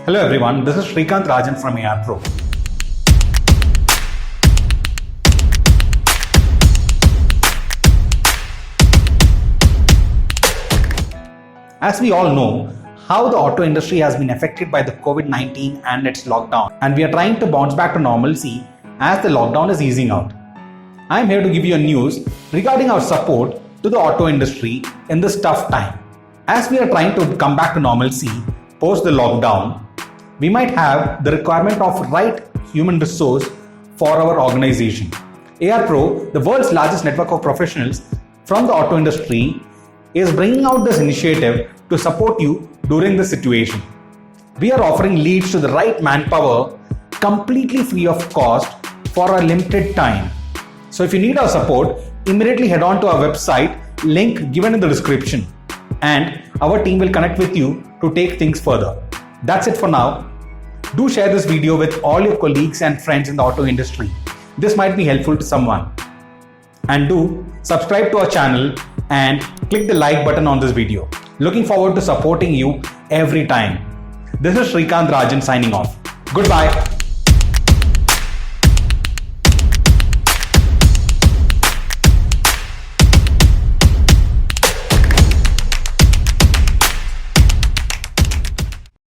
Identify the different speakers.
Speaker 1: Hello everyone, this is Rajan from ARPRO. As we all know, how the auto industry has been affected by the COVID-19 and its lockdown, and we are trying to bounce back to normalcy as the lockdown is easing out. I am here to give you a news regarding our support to the auto industry in this tough time. As we are trying to come back to normalcy post the lockdown, we might have the requirement of right human resource for our organization. ARPRO, the world's largest network of professionals from the auto industry, is bringing out this initiative to support you during this situation. We are offering leads to the right manpower completely free of cost for a limited time. So if you need our support, immediately head on to our website, link given in the description, and our team will connect with you to take things further. That's it for now. Do share this video with all your colleagues and friends in the auto industry. This might be helpful to someone. And do subscribe to our channel and click the like button on this video. Looking forward to supporting you every time. This is Rajan signing off. Goodbye.